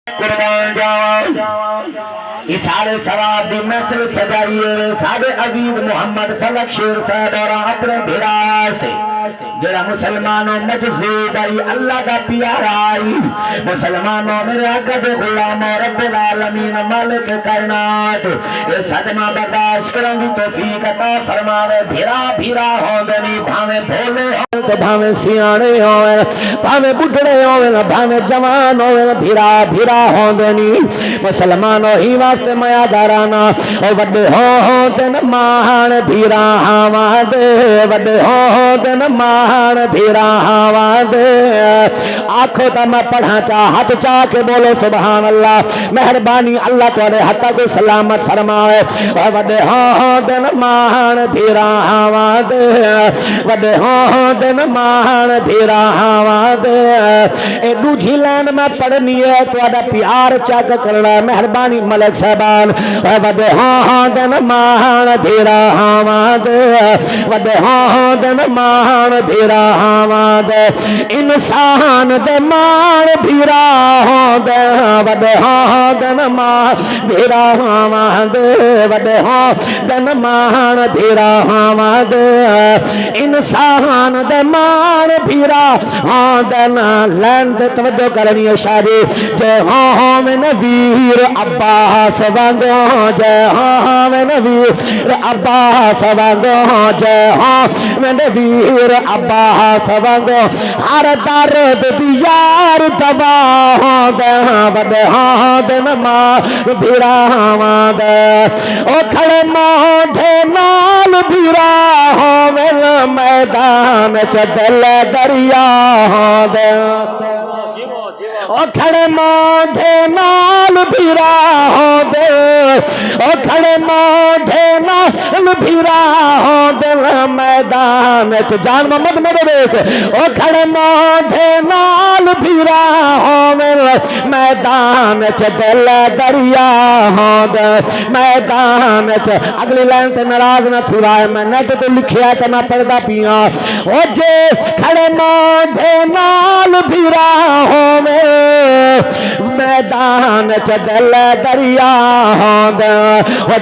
قربان جاواں اشارے ثواب دی محفل سجائیے ساڈے عزیز محمد فلک شیر صاحب اور اپنے بھراس تھے جڑا مسلمانوں مجذوب آئی اللہ دا پیارا آئی مسلمانوں میرے آقا دے غلام رب العالمین مالک کائنات یہ صدمہ برداشت کرن دی توفیق عطا فرماوے بھرا بھرا ہوندنی بھاویں بھولے ہوں تے بھاویں سیانے ہوئے بھاویں بڈھڑے ہوئے بھاویں جوان ہوئے بھرا بھرا ہوندنی مسلمانوں ہی واسطے میا دارانا او وڈے ہوں تے نمان بھرا ہاواں دے وڈے ہوں تے نمان بھیرا ہوا دے آنکھوں تا میں پڑھا چاہ ہاتھ چاہ کے بولو سبحان اللہ مہربانی اللہ تھوڑے حتہ کو سلامت فرمائے وڈے ہوں دن مان بھیرا ہوا دے وڈے ہوں دن مان بھیرا ہوا دے اے دوجھی لین میں پڑھنی ہے تھوڑا پیار چاک کرنا مہربانی ملک صاحبان وڈے ہوں دن مان بھیرا ہوا دے وڈے ہوں دن مان بھیرا ہوا دے انسان دے مان بھیرا ہوں دے وڈے ہوں دن مان بھیرا ہوا دے وڈے ہوں دن مان بھیرا ہوا دے انسان دے مان بھیرا ہوں دن لین دے توجہ کرنی ہے شادی جے ہوں میں نویر عباس وانگو جے ہوں میں نویر عباس وانگو جے ہوں میں نویر عباس وانگو ہر درد دیار دوا ہوں دے وڈے ہوں دے نمان بھیرا ہوں دے او کھڑے موڈھے نال بھیرا ہوں میدان چدل دریا ہوں دے او کھڑے موڈھے نال بھیرا ہوں دے او کھڑے موڈھے نال بھیرا ہوں دے میدان جان محمد میرے دیکھ او کھڑے موڈھے نال بھیرا ہوں میدان دل دریا ہوں دے میدان اگلی لائن تے ناراض نہ تھوڑائے میں نیٹ تے لکھیا تے میں پڑھدا پیاں او جے کھڑے موڈھے نال بھیرا ہوں میدان دل دریا ہوں دے او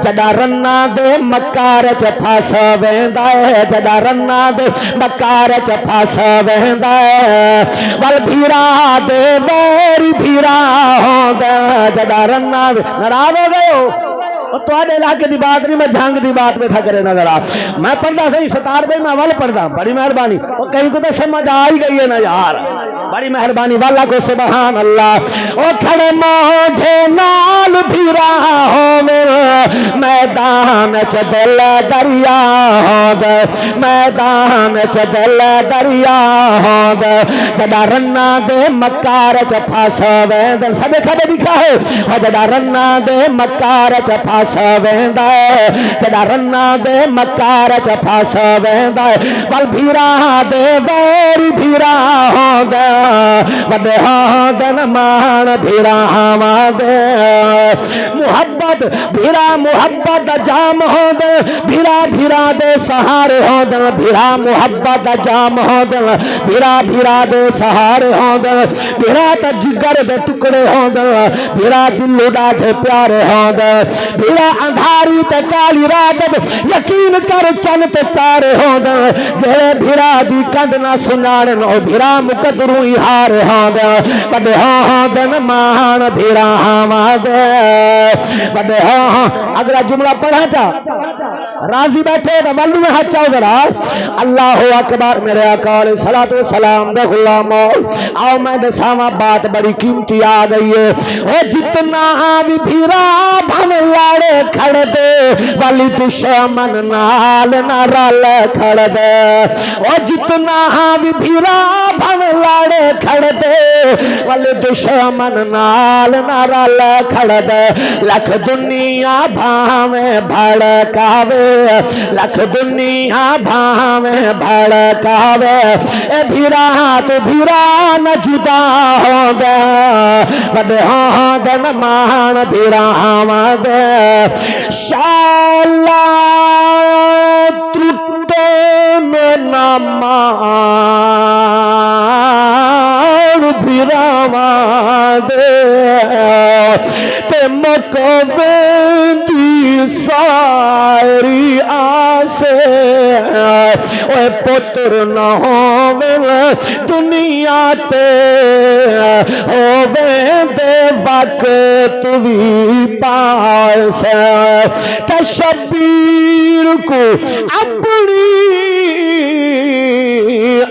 جڑا رنا دے مکار چ پھس ویندا ہے جڑا رنا دے مکار چ پھس ویندا ہے ول بھیرا دے ویری بھیرا ہوں دے جڑا رنا ناراض ہو گئے ہو تو آدھے علاقے دی بات نہیں میں جھانگ دی بات میں تھا کرے نظر آ میں پڑھتا صحیح 97 میں اول پڑھتا بڑی مہربانی اور کہیں کو تو سمجھ آئی گئی ہے نا یار بڑی مہربانی والا کو سبحان اللہ او کھڑے موڈھے نال بھیرا ہوں میدان دل دریا ہوں دے میدان دل دریا ہوں دے جڑا رنا دے مکار چ پھس ویندا سب کھڑے لکھا ہے جڑا رنا دے مکار چ پھس ویندا جڑا رنا دے مکار چ پھس ویندا ول بھیرا دے ویری بھیرا ہوں دے وڈے ہوں دن مان بھیرا ہوا دے محبت بھیرا محبت دا جام ہوں دے بھیرا بھیرا دے سہارے ہوں دے بھیرا محبت دا جام ہوں دے بھیرا بھیرا دے سہارے ہوں دے بھیرا تا جگر دے ٹکڑے ہوں دے بھیرا دل ڈاٹھے پیارے ہوں دے بھیرا اندھاری تے کالی رات یقین کر چن تے تارے ہوں دے گھرے بھیرا دی کند نہ سنانے نو بھیرا مقدروں ہی ہارے ہوں دے بڑے ہوں دن مان بھیرا ہوا دے بڑے ہوں اگلا جملہ پڑھا چاہ راضی بیٹھے تو ولو میں ہاتھ چاہو ذرا اللہ اکبر میرے آقا علیہ الصلوۃ والسلام دے غلام آؤ میں دساواں بات بڑی قیمتی آ گئی ہے او جتنا بھی بھیرا بھن لاڑے کھڑ دے والی دشمن نال نہ رل کھڑ دے او جتنا بھی بھیرا بھن لاڑے کھڑ دے والی دشمن نال نہ رل کھڑ دے لکھ دنیا بھاویں بھڑکاوے لکھ دنیا بھاویں بھڑکاوے اے بھیرا تو بھیرا نہ جدا ہو دے وڈے ہوں دن مان بھیرا ہوا دے شالا ترتے میں نہ مان بھراواں دے تے مکویندی ساری آسے اے پتر نہ ہووے دنیا تے ہووے دے وقت وی پاس تے شبیر کو اپنی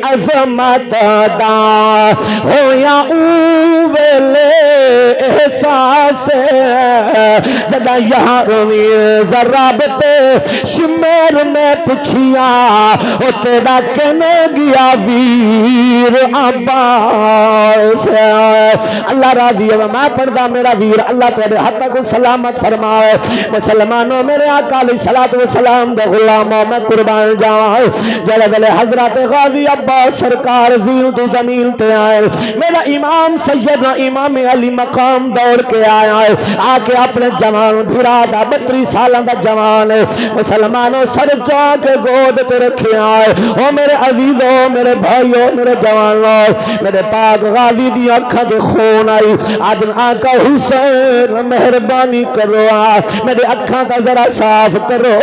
عظمت دا ہویا ویلے احساس جدا یہاں روی ذراب تے شمیر میں پچھیا او تیرا کہنے گیا ویر عباس اللہ راضی ہے میں پڑھدا میرا ویر اللہ تیرے حق کو سلامت فرمائے مسلمانوں میرے آقا علیہ الصلوۃ والسلام دے غلاموں میں قربان جاواں جڑے ویلے حضرت غازی عباس سرکار زین تو زمین تے آئے میرا امام سیدنا امام علی مقام دوڑ کے آیا ہے آ کے اپنے جوان بھرا دا 32 سالاں دا جوان ہے مسلمانوں سر چا کے گود تے رکھے آئے او میرے عزیزوں میرے بھائیوں میرے جوانوں میرے پاک غازی دی اکھاں دے خون آئی آج آقا حسین مہربانی کرو میرے اکھاں دا ذرا صاف کرو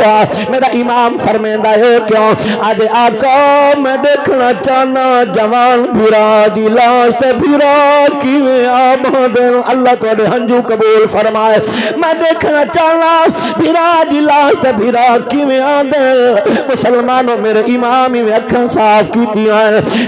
میرا امام فرمیندہ ہے کیوں آج آقا میں دیکھنا چاہنا جوان بھرا دی لاش تے بھرا کیویں آباد اللہ تواڈے ہنجو قبول فرمائے میں دیکھنا چاہنا بھرا دی لاش تے بھرا کیویں آندے مسلمانوں میرے امام میں اکھاں صاف کیتیاں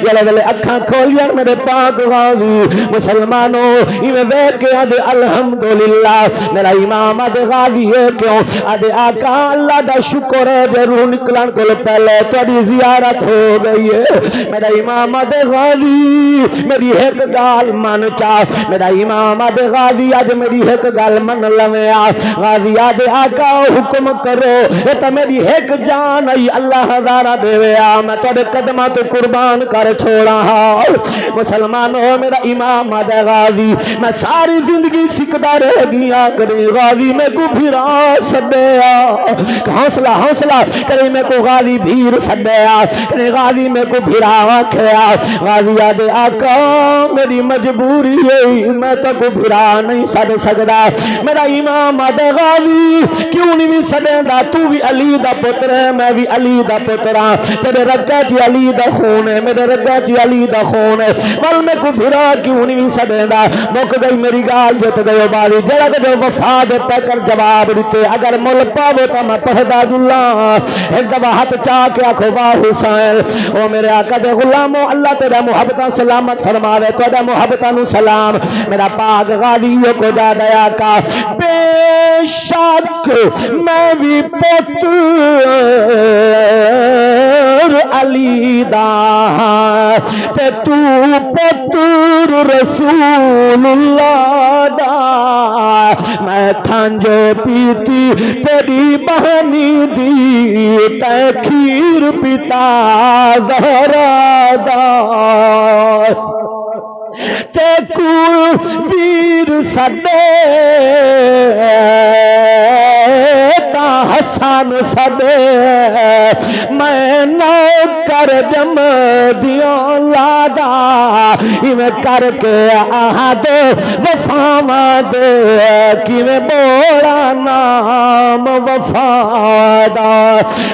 جلے ویلے اکھاں کھولیاں میرے پاک غازی مسلمانوں ایویں ویکھ کے آدے الحمدللہ میرا امام آدے غازی ہے کیوں آدے آقا اللہ دا شکر ہے جو روح نکلن کول پہلے تواڈی زیارت ہو گئی ہے میرا امام آدے غازی میری ایک گال من چاہ میرا امام آدے غازی آج میری ایک گال من لویں غازی آدے آقا حکم کرو یہ تو میری ایک جان ای اللہ ہزارہ دے میں تواڈے قدماں تو قربان کر چھوڑا مسلمانوں میرا امام آدے غازی میں ساری زندگی سکھدا رہ گیا کرے غازی میں کو بھرا سدیا حوصلہ حوصلہ کرے میں کو غازی بھیر سدیا کرے غازی میں کو بھرا آکھیا غازی آدے آقا میری مجبوری ہے میں تو کو بھرا نہیں سد سکدا میرا امام آدے غازی کیوں نہیں سدیندا تو بھی علی دا پتر ہے میں بھی علی دا پتر ہاں تیرے رگاں چ علی دا خون ہے میرے رگاں چ علی دا خون ہے بل میں کو بھرا کیوں نہیں سدیندا مک گئی میری گال جت گئے باری جڑا جو وفا دے پہ کر جواب دیتے اگر مل پاوے تو میں پہدا اللہ ایک دفعہ ہاتھ چاہ کے آکھو واہ حسین او میرے آقا دے غلاموں اللہ تیرا محبتاں سلامت فرماوے تیرا محبتاں نو سلام میرا پاک غازیوں کو دا دیا کا بے شک میں بھی پتر علی دا تے تو پتر رسول اللہ دا میں کھانجو پیتی تیری بہنی دی تے کھیر پیتا زہرا دا تے کو ویر سدے تا حسن سدے میں نوکر جم دیوں لادا ایویں کر کے آہد وفاواں دے کیویں بوڑا نام وفادا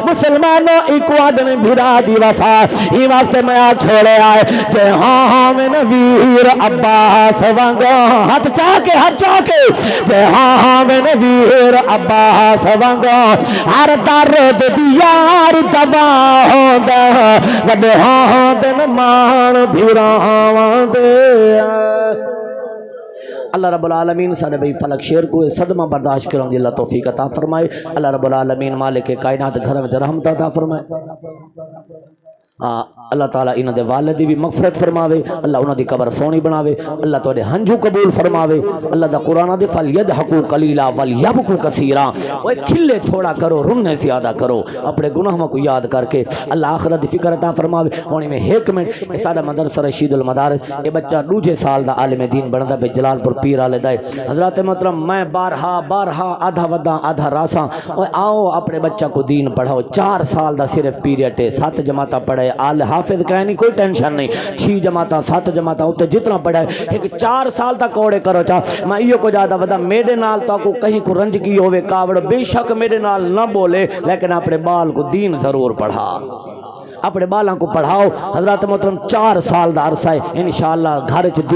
مسلمانوں ایک وعدن بھرا دی وفا ہی واسطے میں آ چھوڑے آئے کہ ہاں میں ویر عباس وانگو ہاتھ چاہ کے کہ ہاں میں ویر عباس وانگو ہر درد دیار دوا ہوندا وڈے ہاں دن مان بھراواں دے اللہ رب العالمین سارے بھئی فلک شیر کو صدمہ برداشت کروں دی اللہ توفیق عطا فرمائے اللہ رب العالمین مالک کائنات گھر میں رحمت عطا فرمائے اللہ تعالیٰ انہاں دے والدی بھی مغفرت فرماوے اللہ انہاں دی قبر سونی بناوے اللہ تواڈے ہنجو قبول فرماوے اللہ دا قرآن دے فَلْيَضْحَكُوا قَلِيلًا وَلْيَبْكُوا كَثِيرًا اوے کھلے تھوڑا کرو رننے زیادہ کرو اپنے گناہوں کو یاد کر کے اللہ آخرت دی فکر عطا فرماوے ہونی میں ایک منٹ سارا مدرسہ رشید المدارس یہ بچہ دوجے سال دا عالم دین بندا بے جلال پور پیر والے دا حضرات محترم میں بارہا آدھا ودا آدھا راساں آؤ اپنے بچہ کو دین پڑھاؤ 4 سال دا صرف پیریڈ ہے 7 جماعتاں پڑھے ہے آل حافظ کہنی کوئی ٹینشن نہیں 6 جماعتاں 7 جماعتاں اوتے جتنا پڑھا ہے ایک 4 سال تک کوڑے کرو چاہ میں ایو کو زیادہ ودا میرے نال تو کو کہیں کو رنج کی ہوئے کاوڑ بے شک میرے نال نہ بولے لیکن اپنے بال کو دین ضرور پڑھا اپنے بالاں کو پڑھاؤ حضرات محترم 4 سال دا عرصہ ہے انشاءاللہ گھر چ